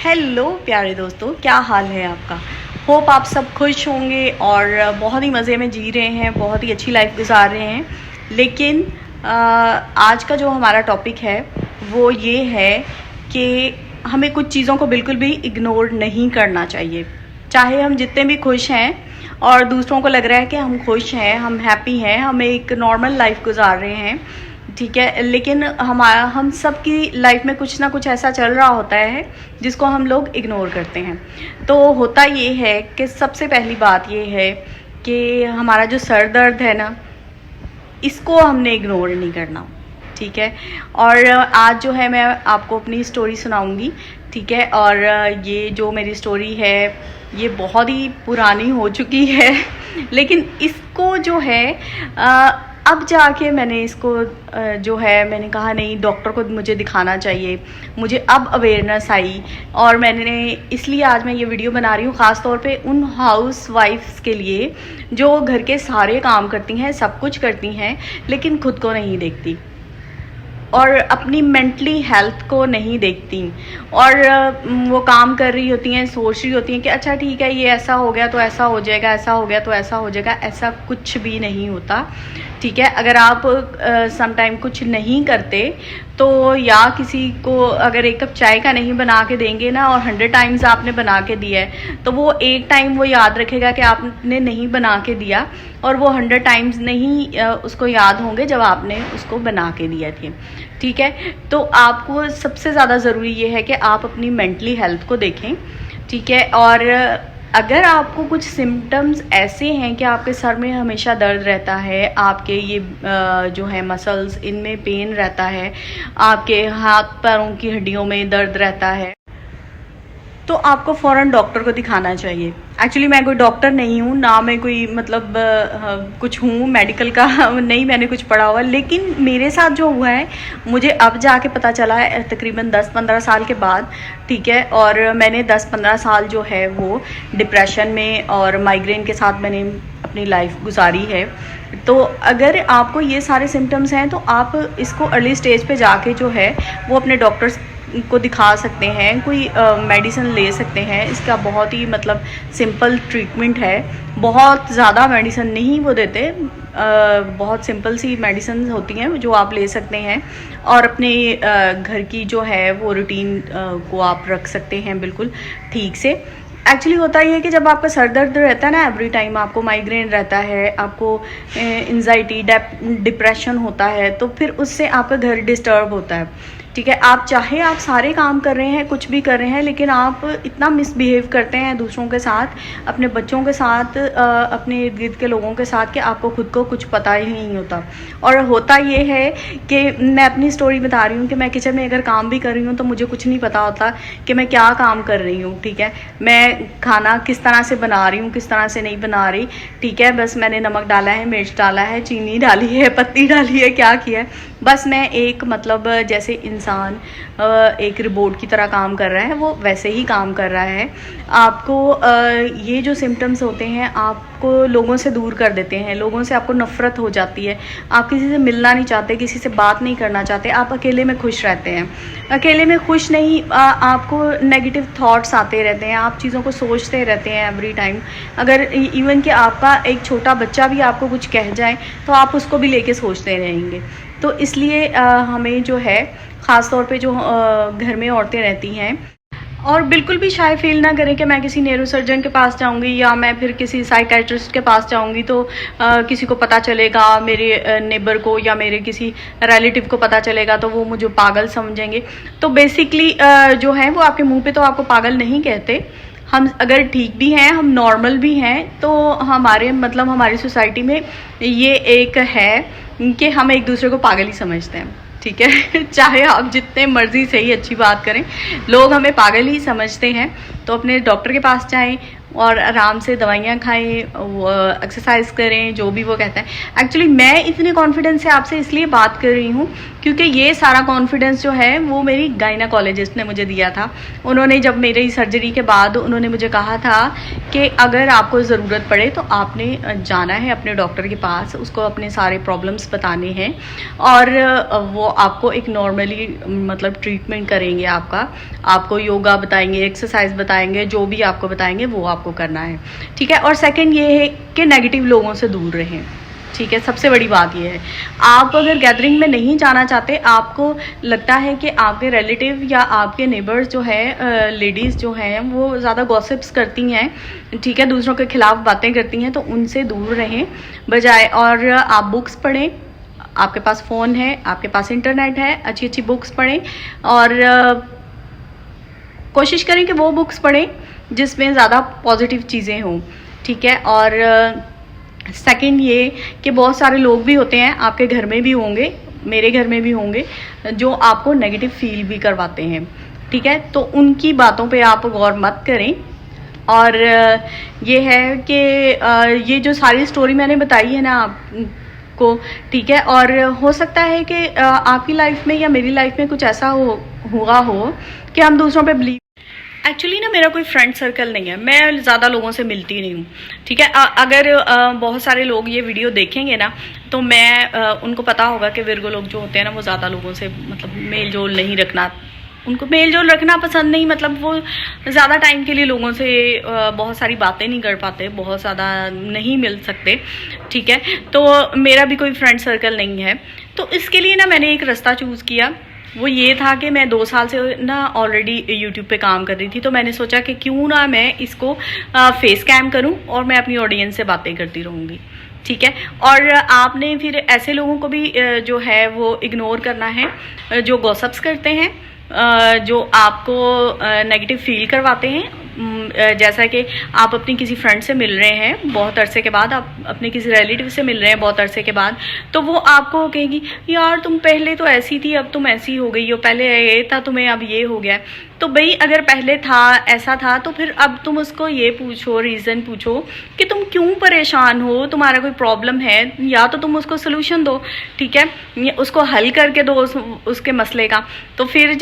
Hello प्यारे दोस्तों, क्या हाल है आपका। होप आप सब खुश होंगे और बहुत ही मज़े में जी रहे हैं, बहुत ही अच्छी लाइफ गुजार रहे हैं। लेकिन आज का जो हमारा टॉपिक है वो ये है कि हमें कुछ चीज़ों को बिल्कुल भी इग्नोर नहीं करना चाहिए। चाहे हम जितने भी खुश हैं और दूसरों को लग रहा है कि हम खुश हैं, हम हैप्पी हैं, हम एक नॉर्मल लाइफ गुजार रहे हैं, ठीक है, लेकिन हम सब की लाइफ में कुछ ना कुछ ऐसा चल रहा होता है जिसको हम लोग इग्नोर करते हैं। तो होता ये है कि सबसे पहली बात ये है कि हमारा जो सर दर्द है ना, इसको हमने इग्नोर नहीं करना, ठीक है। और आज जो है मैं आपको अपनी स्टोरी सुनाऊंगी, ठीक है। और ये जो मेरी स्टोरी है ये बहुत ही पुरानी हो चुकी है लेकिन इसको जो है अब जाके मैंने इसको जो है मैंने कहा नहीं, डॉक्टर को मुझे दिखाना चाहिए, मुझे अब अवेयरनेस आई। और मैंने इसलिए आज मैं ये वीडियो बना रही हूँ ख़ास तौर पे उन हाउस वाइफ्स के लिए जो घर के सारे काम करती हैं, सब कुछ करती हैं, लेकिन खुद को नहीं देखती और अपनी मेंटली हेल्थ को नहीं देखती। और वो काम कर रही होती हैं, सोच रही होती हैं कि अच्छा ठीक है, ये ऐसा हो गया तो ऐसा हो जाएगा, ऐसा हो गया तो ऐसा हो जाएगा। ऐसा कुछ भी नहीं होता, ठीक है। अगर आप सम टाइम कुछ नहीं करते तो या किसी को अगर एक कप चाय का नहीं बना के देंगे ना और 100 टाइम्स आपने बना के दिया है तो वो एक टाइम वो याद रखेगा कि आपने नहीं बना के दिया, और वो 100 टाइम्स नहीं उसको याद होंगे जब आपने उसको बना के दिए थे, ठीक है। तो आपको सबसे ज़्यादा ज़रूरी ये है कि आप अपनी मेंटली हेल्थ को देखें, ठीक है। और अगर आपको कुछ सिम्टम्स ऐसे हैं कि आपके सर में हमेशा दर्द रहता है, आपके ये जो है मसल्स इनमें पेन रहता है, आपके हाथ पैरों की हड्डियों में दर्द रहता है, तो आपको फ़ौरन डॉक्टर को दिखाना चाहिए। एक्चुअली मैं कोई डॉक्टर नहीं हूँ, ना मैं कोई मतलब कुछ हूँ मेडिकल का नहीं मैंने कुछ पढ़ा हुआ, लेकिन मेरे साथ जो हुआ है मुझे अब जाके पता चला है तकरीबन 10-15 साल के बाद, ठीक है। और मैंने 10-15 साल जो है वो डिप्रेशन में और माइग्रेन के साथ मैंने अपनी लाइफ गुजारी है। तो अगर आपको ये सारे सिम्टम्स हैं तो आप इसको अर्ली स्टेज पे जाके जो है वो अपने डॉक्टर्स को दिखा सकते हैं, कोई मेडिसिन ले सकते हैं। इसका बहुत ही मतलब सिंपल ट्रीटमेंट है, बहुत ज़्यादा मेडिसिन नहीं वो देते, बहुत सिंपल सी मेडिसिन होती हैं जो आप ले सकते हैं और अपने घर की जो है वो रूटीन को आप रख सकते हैं बिल्कुल ठीक से। एक्चुअली होता ही है कि जब आपका सर दर्द रहता है ना, एवरी टाइम आपको माइग्रेन रहता है, आपको एंजाइटी डिप्रेशन होता है, तो फिर उससे आपका घर डिस्टर्ब होता है, ठीक है। आप चाहे आप सारे काम कर रहे हैं, कुछ भी कर रहे हैं, लेकिन आप इतना मिसबिहेव करते हैं दूसरों के साथ, अपने बच्चों के साथ, अपने इर्द गिर्द के लोगों के साथ कि आपको खुद को कुछ पता ही नहीं होता। और होता ये है कि मैं अपनी स्टोरी बता रही हूँ कि मैं किचन में अगर काम भी कर रही हूँ तो मुझे कुछ नहीं पता होता कि मैं क्या काम कर रही हूँ, ठीक है। मैं खाना किस तरह से बना रही हूँ, किस तरह से नहीं बना रही, ठीक है। बस मैंने नमक डाला है, मिर्च डाला है, चीनी डाली है, पत्ती डाली है, क्या किया है, बस मैं एक मतलब जैसे इंसान एक रिबोट की तरह काम कर रहा है वो वैसे ही काम कर रहा है। आपको ये जो सिम्टम्स होते हैं आपको लोगों से दूर कर देते हैं, लोगों से आपको नफ़रत हो जाती है, आप किसी से मिलना नहीं चाहते, किसी से बात नहीं करना चाहते, आप अकेले में खुश रहते हैं। अकेले में खुश नहीं, आपको नेगेटिव थॉट्स आते रहते हैं, आप चीज़ों को सोचते रहते हैं एवरी टाइम। अगर इवन कि आपका एक छोटा बच्चा भी आपको कुछ कह जाए तो आप उसको भी लेके सोचते रहेंगे। तो इसलिए हमें जो है ख़ास तौर पे जो घर में औरतें रहती हैं, और बिल्कुल भी शाय फील ना करें कि मैं किसी न्यूरो सर्जन के पास जाऊंगी या मैं फिर किसी साइकेट्रिस्ट के पास जाऊंगी तो किसी को पता चलेगा, मेरे नेबर को या मेरे किसी रिलेटिव को पता चलेगा तो वो मुझे पागल समझेंगे। तो बेसिकली जो है वो आपके मुंह पे तो आपको पागल नहीं कहते, हम अगर ठीक भी हैं, हम नॉर्मल भी हैं, तो हमारे मतलब हमारी सोसाइटी में ये एक है कि हम एक दूसरे को पागल ही समझते हैं, ठीक है। चाहे आप जितने मर्जी से ही अच्छी बात करें, लोग हमें पागल ही समझते हैं। तो अपने डॉक्टर के पास जाएं और आराम से दवाइयाँ खाएं, एक्सरसाइज करें, जो भी वो कहता है। एक्चुअली मैं इतने कॉन्फिडेंस से आपसे इसलिए बात कर रही हूँ क्योंकि ये सारा कॉन्फिडेंस जो है वो मेरी गायनाकोलॉजिस्ट ने मुझे दिया था। उन्होंने जब मेरी सर्जरी के बाद उन्होंने मुझे कहा था कि अगर आपको ज़रूरत पड़े तो आपने जाना है अपने डॉक्टर के पास, उसको अपने सारे प्रॉब्लम्स बताने हैं और वो आपको एक नॉर्मली मतलब ट्रीटमेंट करेंगे आपको योगा बताएंगे, एक्सरसाइज बताएंगे, जो भी आपको बताएंगे वो आपको करना है, ठीक है। और सेकंड ये है कि नेगेटिव लोगों से दूर रहें, ठीक है। सबसे बड़ी बात ये है, आप अगर गैदरिंग में नहीं जाना चाहते, आपको लगता है कि आपके रिलेटिव या आपके नेबर्स जो है लेडीज़ जो हैं वो ज़्यादा गॉसिप्स करती हैं, ठीक है, दूसरों के खिलाफ बातें करती हैं, तो उनसे दूर रहें बजाय। और आप बुक्स पढ़ें, आपके पास फ़ोन है, आपके पास इंटरनेट है, अच्छी अच्छी बुक्स पढ़ें और कोशिश करें कि वो बुक्स पढ़ें जिसमें ज़्यादा पॉजिटिव चीज़ें हों, ठीक है। और सेकंड ये कि बहुत सारे लोग भी होते हैं, आपके घर में भी होंगे, मेरे घर में भी होंगे, जो आपको नेगेटिव फील भी करवाते हैं, ठीक है। तो उनकी बातों पे आप गौर मत करें। और ये है कि ये जो सारी स्टोरी मैंने बताई है ना आपको, ठीक है, और हो सकता है कि आपकी लाइफ में या मेरी लाइफ में कुछ ऐसा हुआ हो कि हम दूसरों पे बिलीव। एक्चुअली ना मेरा कोई फ्रेंड सर्कल नहीं है, मैं ज़्यादा लोगों से मिलती नहीं हूँ, ठीक है। अगर बहुत सारे लोग ये वीडियो देखेंगे ना तो उनको पता होगा कि विर्गो लोग जो होते हैं ना वो ज़्यादा लोगों से मतलब मेल जोल नहीं रखना, उनको मेल जोल रखना पसंद नहीं, मतलब वो ज़्यादा टाइम के लिए लोगों से बहुत सारी बातें नहीं कर पाते, बहुत ज़्यादा नहीं मिल सकते, ठीक है। तो मेरा भी कोई फ्रेंड सर्कल नहीं है, तो इसके लिए ना मैंने एक रास्ता चूज़ किया। वो ये था कि मैं 2 साल से ना ऑलरेडी यूट्यूब पे काम कर रही थी, तो मैंने सोचा कि क्यों ना मैं इसको फेस कैम करूं और मैं अपनी ऑडियंस से बातें करती रहूँगी, ठीक है। और आपने फिर ऐसे लोगों को भी जो है वो इग्नोर करना है जो गॉसिप्स करते हैं, जो आपको नेगेटिव फील करवाते हैं। जैसा कि आप अपनी किसी फ्रेंड से मिल रहे हैं बहुत अरसे के बाद, आप अपने किसी रिलेटिव से मिल रहे हैं बहुत अरसे के बाद, तो वो आपको कहेगी यार तुम पहले तो ऐसी थी अब तुम ऐसी हो गई हो, पहले ये था तुम्हें अब ये हो गया। तो भाई अगर पहले था ऐसा था तो फिर अब तुम उसको ये पूछो, रीज़न पूछो कि तुम क्यों परेशान हो, तुम्हारा कोई प्रॉब्लम है, या तो तुम उसको सोल्यूशन दो, ठीक है, उसको हल करके दो उसके मसले का। तो फिर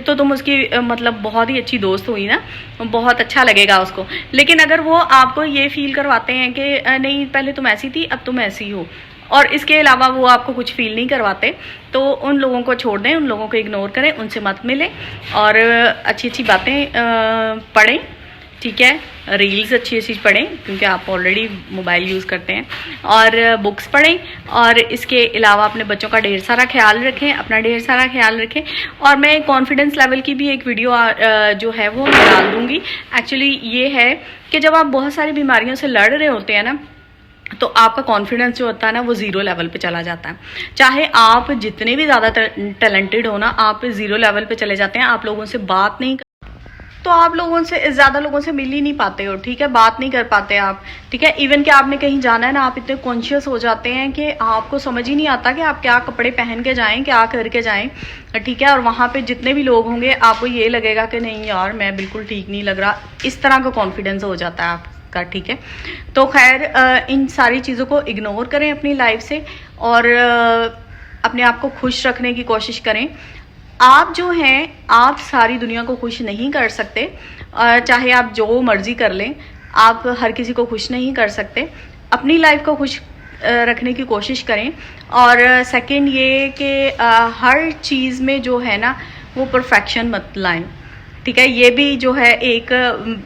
तो तुम उसकी मतलब बहुत ही अच्छी दोस्त हुई ना, बहुत अच्छा लगेगा उसको। लेकिन अगर वो आपको ये फील करवाते हैं कि नहीं पहले तुम ऐसी थी अब तुम ऐसी हो, और इसके अलावा वो आपको कुछ फील नहीं करवाते, तो उन लोगों को छोड़ दें, उन लोगों को इग्नोर करें, उनसे मत मिलें और अच्छी अच्छी बातें पढ़ें, ठीक है। रील्स अच्छी अच्छी पढ़ें क्योंकि आप ऑलरेडी मोबाइल यूज़ करते हैं, और बुक्स पढ़ें, और इसके अलावा अपने बच्चों का ढेर सारा ख्याल रखें, अपना ढेर सारा ख्याल रखें। और मैं कॉन्फिडेंस लेवल की भी एक वीडियो जो है वो मैं डाल दूँगी। एक्चुअली ये है कि जब आप बहुत सारी बीमारियों से लड़ रहे होते हैं ना, तो आपका कॉन्फिडेंस जो होता है ना वो ज़ीरो लेवल पे चला जाता है। चाहे आप जितने भी ज़्यादा टैलेंटेड हो ना, आप ज़ीरो लेवल पे चले जाते हैं, आप लोगों से बात नहीं, तो आप लोगों से ज़्यादा लोगों से मिल ही नहीं पाते हो, ठीक है, बात नहीं कर पाते आप, ठीक है। इवन कि आपने कहीं जाना है ना, आप इतने कॉन्शियस हो जाते हैं कि आपको समझ ही नहीं आता कि आप क्या कपड़े पहन के जाएं, क्या करके जाएं, ठीक है। और वहाँ पे जितने भी लोग होंगे आपको ये लगेगा कि नहीं यार मैं बिल्कुल ठीक नहीं लग रहा, इस तरह का कॉन्फिडेंस हो जाता है आपका, ठीक है। तो खैर इन सारी चीज़ों को इग्नोर करें अपनी लाइफ से और अपने आप को खुश रखने की कोशिश करें। आप जो हैं, आप सारी दुनिया को खुश नहीं कर सकते, चाहे आप जो मर्जी कर लें, आप हर किसी को खुश नहीं कर सकते। अपनी लाइफ को खुश रखने की कोशिश करें। और सेकंड ये कि हर चीज़ में जो है ना वो परफेक्शन मत लाएं, ठीक है। ये भी जो है एक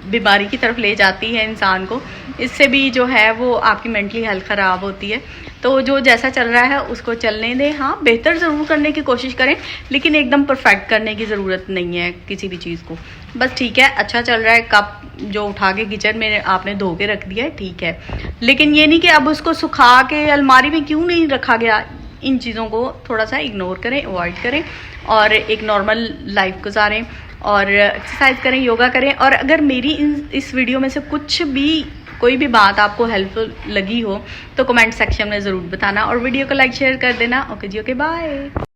बीमारी की तरफ ले जाती है इंसान को, इससे भी जो है वो आपकी मेंटली हेल्थ ख़राब होती है। तो जो जैसा चल रहा है उसको चलने दें। हाँ, बेहतर ज़रूर करने की कोशिश करें, लेकिन एकदम परफेक्ट करने की ज़रूरत नहीं है किसी भी चीज़ को। बस ठीक है, अच्छा चल रहा है, कप जो उठा के किचन में आपने धो के रख दिया है, ठीक है, लेकिन ये नहीं कि अब उसको सुखा के अलमारी में क्यों नहीं रखा गया। इन चीज़ों को थोड़ा सा इग्नोर करें, अवॉइड करें और एक नॉर्मल लाइफ गुजारें और एक्सरसाइज करें, योगा करें। और अगर मेरी इस वीडियो में से कोई भी बात आपको हेल्पफुल लगी हो तो कमेंट सेक्शन में ज़रूर बताना और वीडियो को लाइक शेयर कर देना। ओके जी, ओके, बाय।